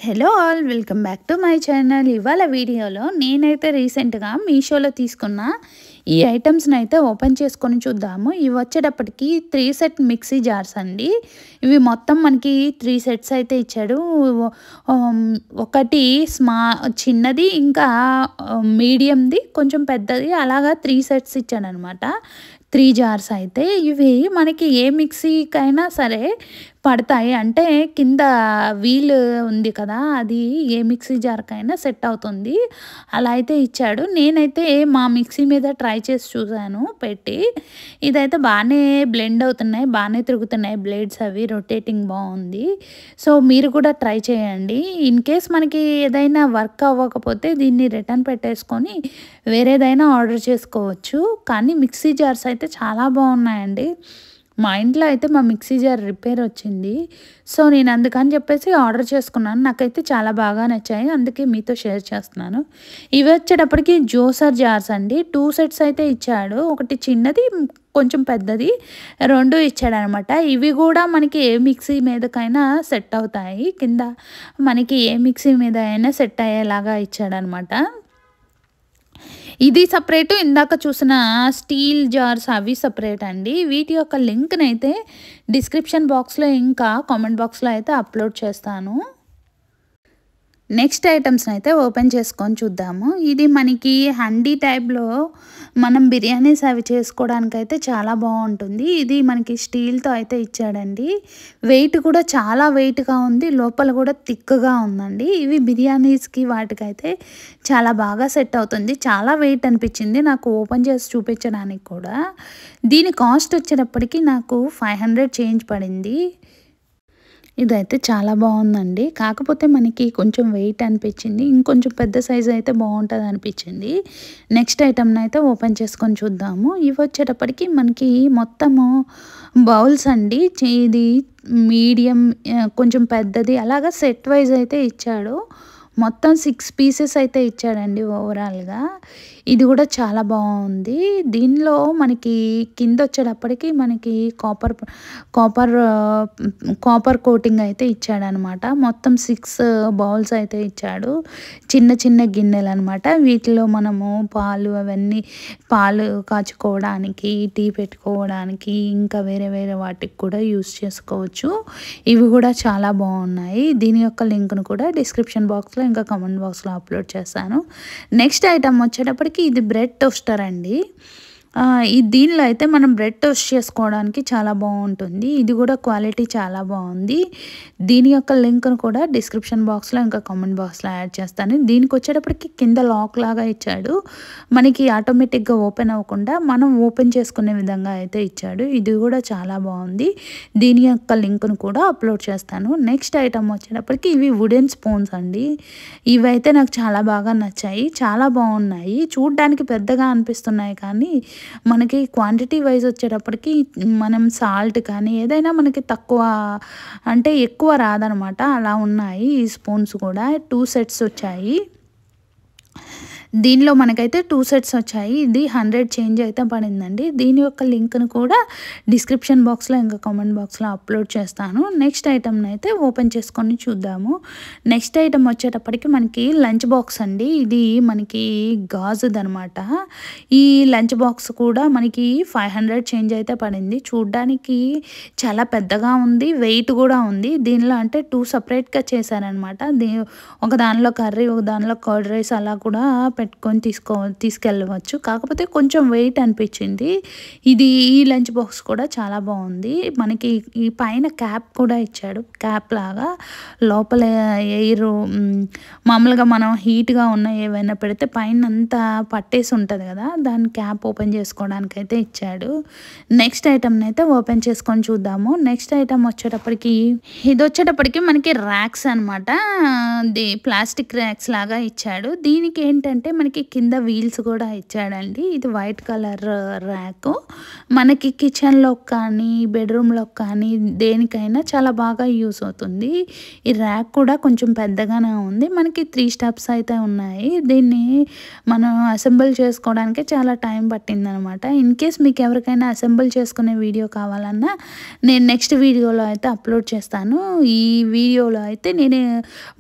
Hello all welcome back to my channel. ఇవాళ వీడియోలో నేనైతే రీసెంట్గా మీషోలో తీసుకున్న ఈ ఐటమ్స్ని అయితే ఓపెన్ చేసుకొని చూద్దాము. ఇవి వచ్చేటప్పటికి 3 సెట్ మిక్సీ జార్స్ అండి. ఇవి మొత్తం మనకి 3 సెట్స్ అయితే ఇచ్చాడు. ఒకటి చిన్నది, ఇంకా మీడియంది, కొంచెం పెద్దది, అలాగా 3 సెట్స్ ఇచ్చాడనమాట. 3 జార్స్ అయితే ఇవి మనకి ఏ మిక్సీకైనా సరే పడతాయి. అంటే కింద వీల్ ఉంది కదా, అది ఏ మిక్సీ జార్కైనా సెట్ అవుతుంది. అలా అయితే ఇచ్చాడు. నేనైతే మా మిక్సీ మీద ట్రై చేసి చూసాను పెట్టి. ఇదైతే బాగానే బ్లెండ్ అవుతున్నాయి, బాగానే తిరుగుతున్నాయి బ్లేడ్స్, అవి రొటేటింగ్ బాగుంది. సో మీరు కూడా ట్రై చేయండి. ఇన్ కేస్ మనకి ఏదైనా వర్క్ అవ్వకపోతే దీన్ని రిటర్న్ పెట్టేసుకొని వేరేదైనా ఆర్డర్ చేసుకోవచ్చు. కానీ మిక్సీ జార్స్ అయితే చాలా బాగున్నాయండి. మా ఇంట్లో అయితే మా మిక్సీ జార్ రిపేర్ వచ్చింది. సో నేను అందుకని చెప్పేసి ఆర్డర్ చేసుకున్నాను. నాకైతే చాలా బాగా నచ్చాయి, అందుకే మీతో షేర్ చేస్తున్నాను. ఇవి వచ్చేటప్పటికి జ్యూసర్ జార్స్ అండి. 2 సెట్స్ అయితే ఇచ్చాడు. ఒకటి చిన్నది, కొంచెం పెద్దది, 2 ఇచ్చాడనమాట. ఇవి కూడా మనకి ఏ మిక్సీ మీదకైనా సెట్ అవుతాయి. కింద మనకి ఏ మిక్సీ మీద అయినా సెట్ అయ్యేలాగా ఇచ్చాడనమాట. ఇది సపరేటు, ఇందాక చూసిన స్టీల్ జార్స్ అవి సపరేట్ అండి. వీటి యొక్క లింక్ని అయితే డిస్క్రిప్షన్ బాక్స్లో ఇంకా కామెంట్ బాక్స్లో అయితే అప్లోడ్ చేస్తాను. నెక్స్ట్ ఐటమ్స్ని అయితే ఓపెన్ చేసుకొని చూద్దాము. ఇది మనకి హండీ టైప్లో మనం బిర్యానీస్ అవి చేసుకోవడానికైతే చాలా బాగుంటుంది. ఇది మనకి స్టీల్తో అయితే ఇచ్చాడండి. వెయిట్ కూడా చాలా వెయిట్గా ఉంది, లోపల కూడా థిక్గా ఉందండి. ఇవి బిర్యానీస్కి వాటికైతే చాలా బాగా సెట్ అవుతుంది. చాలా వెయిట్ అనిపించింది నాకు ఓపెన్ చేసి చూపించడానికి కూడా. దీని కాస్ట్ వచ్చేటప్పటికి నాకు 500 చేంజ్ పడింది. ఇదైతే చాలా బాగుందండి. కాకపోతే మనకి కొంచెం వెయిట్ అనిపించింది. ఇంకొంచెం పెద్ద సైజు అయితే బాగుంటుంది అనిపించింది. నెక్స్ట్ ఐటమ్ని అయితే ఓపెన్ చేసుకొని చూద్దాము. ఇవి వచ్చేటప్పటికి మనకి మొత్తము బౌల్స్ అండి. ఇది మీడియం, కొంచెం పెద్దది, అలాగా సెట్ వైజ్ అయితే ఇచ్చాడు. మొత్తం 6 పీసెస్ అయితే ఇచ్చాడండి ఓవరాల్గా. ఇది కూడా చాలా బాగుంది. దీనిలో మనకి కింద వచ్చేటప్పటికి మనకి కాపర్ కోటింగ్ అయితే ఇచ్చాడనమాట. మొత్తం 6 బౌల్స్ అయితే ఇచ్చాడు. చిన్న చిన్న గిన్నెలు అనమాట. వీటిలో మనము పాలు కాచుకోవడానికి, టీ పెట్టుకోవడానికి, ఇంకా వేరే వేరే వాటికి కూడా యూస్ చేసుకోవచ్చు. ఇవి కూడా చాలా బాగున్నాయి. దీని యొక్క లింక్ను కూడా డిస్క్రిప్షన్ బాక్స్లో ఇంకా కామెంట్ బాక్స్లో అప్లోడ్ చేస్తాను. నెక్స్ట్ ఐటమ్ వచ్చేటప్పటికి ఇది బ్రెడ్ టోస్టర్ అండి. దీనిలో అయితే మనం బ్రెడ్ టోస్ట్ చేసుకోవడానికి చాలా బాగుంటుంది. ఇది కూడా క్వాలిటీ చాలా బాగుంది. దీని యొక్క లింక్ను కూడా డిస్క్రిప్షన్ బాక్స్లో ఇంకా కామెంట్ బాక్స్లో యాడ్ చేస్తాను. దీనికి వచ్చేటప్పటికి కింద లాక్ లాగా ఇచ్చాడు. మనకి ఆటోమేటిక్గా ఓపెన్ అవ్వకుండా మనం ఓపెన్ చేసుకునే విధంగా అయితే ఇచ్చాడు. ఇది కూడా చాలా బాగుంది. దీని యొక్క లింక్ను కూడా అప్లోడ్ చేస్తాను. నెక్స్ట్ ఐటమ్ వచ్చేటప్పటికి ఇవి వుడెన్ స్పూన్స్ అండి. ఇవైతే నాకు చాలా బాగా నచ్చాయి, చాలా బాగున్నాయి. చూడ్డానికి పెద్దగా అనిపిస్తున్నాయి, కానీ మనకి క్వాంటిటీ వైజ్ వచ్చేటప్పటికి మనం సాల్ట్ కానీ ఏదైనా మనకి తక్కువ అంటే ఎక్కువ రాదనమాట. అలా ఉన్నాయి ఈ స్పూన్స్ కూడా. 2 సెట్స్ వచ్చాయి. దీనిలో మనకైతే 2 సెట్స్ వచ్చాయి. ఇది 100 చేంజ్ అయితే పడిందండి. దీని యొక్క లింక్ను కూడా డిస్క్రిప్షన్ బాక్స్లో ఇంకా కామెంట్ బాక్స్లో అప్లోడ్ చేస్తాను. నెక్స్ట్ ఐటమ్ని అయితే ఓపెన్ చేసుకొని చూద్దాము. నెక్స్ట్ ఐటమ్ వచ్చేటప్పటికి మనకి లంచ్ బాక్స్ అండి. ఇది మనకి గాజుది అనమాట. ఈ లంచ్ బాక్స్ కూడా మనకి 500 చేంజ్ అయితే పడింది. చూడ్డానికి చాలా పెద్దగా ఉంది, వెయిట్ కూడా ఉంది. దీనిలో అంటే 2 సపరేట్గా చేశారనమాట. ఒక దానిలో కర్రీ, ఒక దానిలో కర్డ్ రైస్ అలా కూడా పెట్టుకొని తీసుకెళ్ళవచ్చు. కాకపోతే కొంచెం వెయిట్ అనిపించింది. ఈ లంచ్ బాక్స్ కూడా చాలా బాగుంది. మనకి ఈ పైన క్యాప్ కూడా ఇచ్చాడు. క్యాప్ లాగా లోపల ఎయిర్ మామూలుగా మనం హీట్గా ఉన్న ఏవైనా పెడితే పైన అంతా పట్టేసి ఉంటుంది కదా, దాని క్యాప్ ఓపెన్ చేసుకోవడానికి అయితే ఇచ్చాడు. నెక్స్ట్ ఐటమ్ని అయితే ఓపెన్ చేసుకొని చూద్దాము. నెక్స్ట్ ఐటమ్ వచ్చేటప్పటికి ఇది వచ్చేటప్పటికి మనకి ర్యాక్స్ అనమాట. ప్లాస్టిక్ ర్యాక్స్ లాగా ఇచ్చాడు. దీనికి ఏంటంటే ఏంటంటే మనకి కింద వీల్స్ కూడా ఇచ్చాడండి. ఇది వైట్ కలర్ ర్యాకు. మనకి కిచెన్‌లో కానీ, బెడ్‌రూమ్‌లో కానీ దేనికైనా చాలా బాగా యూజ్ అవుతుంది. ఈ ర్యాక్ కూడా కొంచెం పెద్దగానే ఉంది. మనకి 3 స్టెప్స్ అయితే ఉన్నాయి. దీన్ని మనం అసెంబుల్ చేసుకోవడానికే చాలా టైం పట్టిందనమాట. ఇన్ కేస్ మీకు ఎవరికైనా అసెంబుల్ చేసుకునే వీడియో కావాలన్నా నేను నెక్స్ట్ వీడియోలో అయితే అప్లోడ్ చేస్తాను. ఈ వీడియోలో అయితే నేను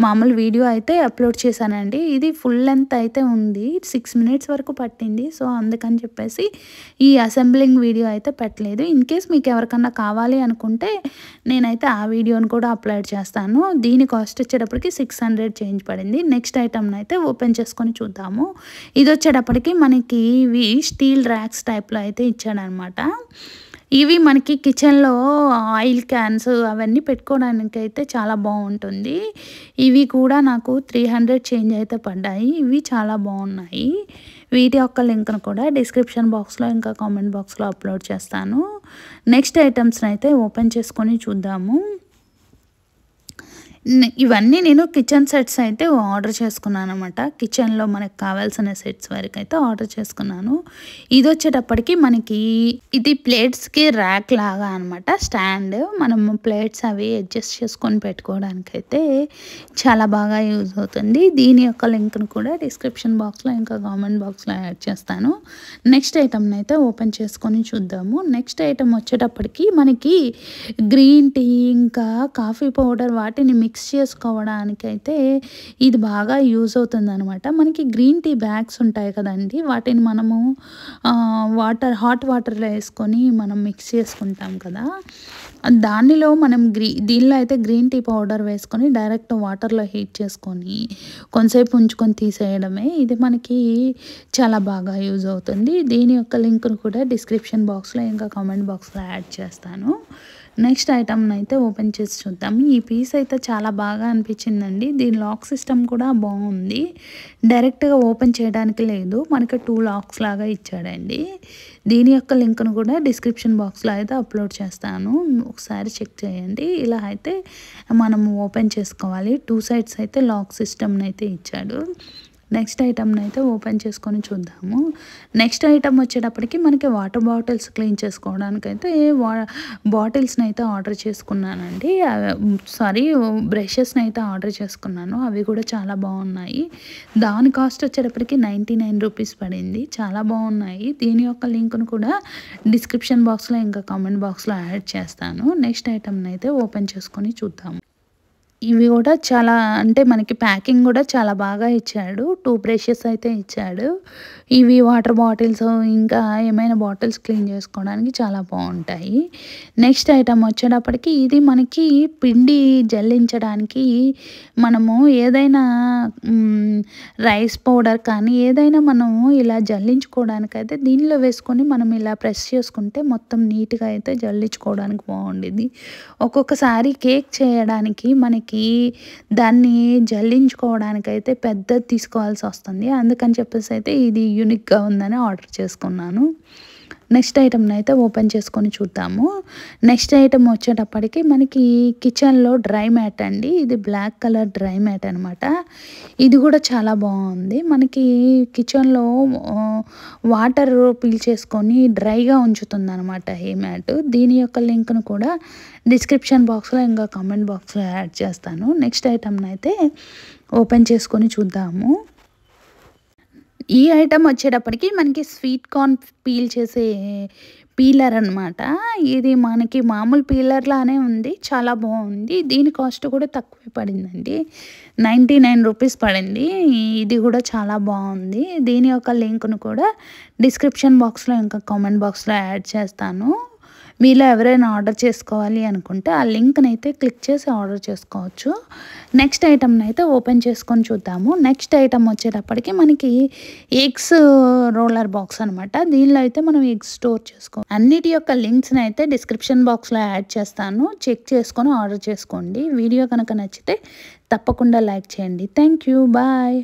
మామూలు వీడియో అయితే అప్లోడ్ చేశానండి. ఇది ఫుల్ లెంత్ అయితే ఉంది. 6 మినిట్స్ వరకు పట్టింది. సో అందుకని చెప్పేసి ఈ అసెంబ్లింగ్ వీడియో అయితే పెట్టలేదు. ఇన్ కేస్ మీకు ఎవరికన్నా కావాలి అనుకుంటే నేనైతే ఆ వీడియోని కూడా అప్లోడ్ చేస్తాను. దీని కాస్ట్ వచ్చేటప్పటికి 600 చేంజ్ పడింది. నెక్స్ట్ ఐటమ్ని అయితే ఓపెన్ చేసుకొని చూద్దాము. ఇది వచ్చేటప్పటికి మనకి ఇవి స్టీల్ ర్యాక్స్ టైప్లో అయితే ఇచ్చాడనమాట. ఇవి మనకి కిచెన్‌లో ఆయిల్ క్యాన్స్ అవన్నీ పెట్టుకోవడానికైతే చాలా బాగుంటుంది. ఇవి కూడా నాకు 300 చేంజ్ అయితే పడ్డాయి. ఇవి చాలా బాగున్నాయి. వీటి యొక్క లింక్‌ను కూడా డిస్క్రిప్షన్ బాక్స్‌లో ఇంకా కామెంట్ బాక్స్‌లో అప్లోడ్ చేస్తాను. నెక్స్ట్ ఐటమ్స్‌ని అయితే ఓపెన్ చేసుకొని చూద్దాము. ఇవన్నీ నేను కిచెన్ సెట్స్ అయితే ఆర్డర్ చేసుకున్నాను అనమాట. కిచెన్‌లో మనకు కావాల్సిన సెట్స్ వరకు అయితే ఆర్డర్ చేసుకున్నాను. ఇది వచ్చేటప్పటికి మనకి ఇది ప్లేట్స్‌కి ర్యాక్ లాగా అనమాట. స్టాండ్ మనం ప్లేట్స్ అవి అడ్జస్ట్ చేసుకొని పెట్టుకోవడానికైతే చాలా బాగా యూజ్ అవుతుంది. దీని యొక్క లింక్‌ను కూడా డిస్క్రిప్షన్ బాక్స్‌లో ఇంకా కామెంట్ బాక్స్‌లో యాడ్ చేస్తాను. నెక్స్ట్ ఐటమ్ని అయితే ఓపెన్ చేసుకొని చూద్దాము. నెక్స్ట్ ఐటమ్ వచ్చేటప్పటికి మనకి గ్రీన్ టీ ఇంకా కాఫీ పౌడర్ వాటిని మిక్స్ చేసుకోవడానికైతే ఇది బాగా యూజ్ అవుతుందనమాట. మనకి గ్రీన్ టీ బ్యాగ్స్ ఉంటాయి కదండి, వాటిని మనము హాట్ వాటర్లో వేసుకొని మనం మిక్స్ చేసుకుంటాం కదా, దానిలో మనం దీనిలో అయితే గ్రీన్ టీ పౌడర్ వేసుకొని డైరెక్ట్ వాటర్లో హీట్ చేసుకొని కొంతసేపు ఉంచుకొని తీసేయడమే. ఇది మనకి చాలా బాగా యూజ్ అవుతుంది. దీని యొక్క లింక్ను కూడా డిస్క్రిప్షన్ బాక్స్లో ఇంకా కామెంట్ బాక్స్లో యాడ్ చేస్తాను. నెక్స్ట్ ఐటమ్ని అయితే ఓపెన్ చేసి చూద్దాం. ఈ పీస్ అయితే చాలా బాగా అనిపించిందండి. దీని లాక్ సిస్టమ్ కూడా బాగుంది. డైరెక్ట్గా ఓపెన్ చేయడానికి లేదు, మనకి 2 లాక్స్ లాగా ఇచ్చాడండి. దీని యొక్క లింక్ను కూడా డిస్క్రిప్షన్ బాక్స్లో అయితే అప్లోడ్ చేస్తాను. ఒకసారి చెక్ చేయండి. ఇలా అయితే మనం ఓపెన్ చేసుకోవాలి. 2 సైడ్స్ అయితే లాక్ సిస్టమ్ని అయితే ఇచ్చాడు. నెక్స్ట్ ఐటమ్ని అయితే ఓపెన్ చేసుకొని చూద్దాము. నెక్స్ట్ ఐటమ్ వచ్చేటప్పటికి మనకి వాటర్ బాటిల్స్ క్లీన్ చేసుకోవడానికైతే బాటిల్స్ని అయితే ఆర్డర్ చేసుకున్నానండి. బ్రషెస్ని అయితే ఆర్డర్ చేసుకున్నాను. అవి కూడా చాలా బాగున్నాయి. దాని కాస్ట్ వచ్చేటప్పటికి 99 రూపీస్ పడింది. చాలా బాగున్నాయి. దీని యొక్క లింక్ను కూడా డిస్క్రిప్షన్ బాక్స్లో ఇంకా కామెంట్ బాక్స్లో యాడ్ చేస్తాను. నెక్స్ట్ ఐటమ్ని అయితే ఓపెన్ చేసుకొని చూద్దాము. ఇవి కూడా చాలా అంటే మనకి ప్యాకింగ్ కూడా చాలా బాగా ఇచ్చాడు. 2 బ్రషెస్ అయితే ఇచ్చాడు. ఇవి వాటర్ బాటిల్స్ ఇంకా ఏమైనా బాటిల్స్ క్లీన్ చేసుకోవడానికి చాలా బాగుంటాయి. నెక్స్ట్ ఐటమ్ వచ్చేటప్పటికి ఇది మనకి పిండి జల్లించడానికి మనము ఏదైనా రైస్ పౌడర్ కానీ ఏదైనా మనము ఇలా జల్లించుకోవడానికైతే దీనిలో వేసుకొని మనం ఇలా ప్రెస్ చేసుకుంటే మొత్తం నీట్గా అయితే జల్లించుకోవడానికి బాగుండేది. ఒక్కొక్కసారి కేక్ చేయడానికి మనకి దాన్ని జల్లించుకోవడానికైతే పెద్దది తీసుకోవాల్సి వస్తుంది. అందుకని చెప్పేసి అయితే ఇది యూనిక్గా ఉందని ఆర్డర్ చేసుకున్నాను. నెక్స్ట్ ఐటమ్ని అయితే ఓపెన్ చేసుకొని చూద్దాము. నెక్స్ట్ ఐటమ్ వచ్చేటప్పటికి మనకి కిచెన్లో డ్రై మ్యాట్ అండి. ఇది బ్లాక్ కలర్ డ్రై మ్యాట్ అనమాట. ఇది కూడా చాలా బాగుంది. మనకి కిచెన్లో వాటర్ పీల్చేసుకొని డ్రైగా ఉంచుతుంది అనమాట ఈ మ్యాట్. దీని యొక్క లింక్ను కూడా డిస్క్రిప్షన్ బాక్స్లో ఇంకా కామెంట్ బాక్స్లో యాడ్ చేస్తాను. నెక్స్ట్ ఐటమ్ని అయితే ఓపెన్ చేసుకొని చూద్దాము. ఈ ఐటమ్ వచ్చేటప్పటికి మనకి స్వీట్ కార్న్ పీల్ చేసే పీలర్ అనమాట. ఇది మనకి మామూలు పీలర్ లానే ఉంది, చాలా బాగుంది. దీని కాస్ట్ కూడా తక్కువే పడిందండి, 99 రూపీస్ పడింది. ఇది కూడా చాలా బాగుంది. దీని యొక్క లింక్ను కూడా డిస్క్రిప్షన్ బాక్స్లో ఇంకా కామెంట్ బాక్స్లో యాడ్ చేస్తాను. మీలో ఎవరైనా ఆర్డర్ చేసుకోవాలి అనుకుంటే ఆ లింక్ని అయితే క్లిక్ చేసి ఆర్డర్ చేసుకోవచ్చు. నెక్స్ట్ ఐటమ్ని అయితే ఓపెన్ చేసుకొని చూద్దాము. నెక్స్ట్ ఐటమ్ వచ్చేటప్పటికి మనకి ఎగ్స్ రోలర్ బాక్స్ అనమాట. దీనిలో అయితే మనం ఎగ్స్ స్టోర్ చేసుకోవాలి. అన్నిటి యొక్క లింక్స్ని అయితే డిస్క్రిప్షన్ బాక్స్లో యాడ్ చేస్తాను. చెక్ చేసుకొని ఆర్డర్ చేసుకోండి. వీడియో కనుక నచ్చితే తప్పకుండా లైక్ చేయండి. Thank you. బాయ్.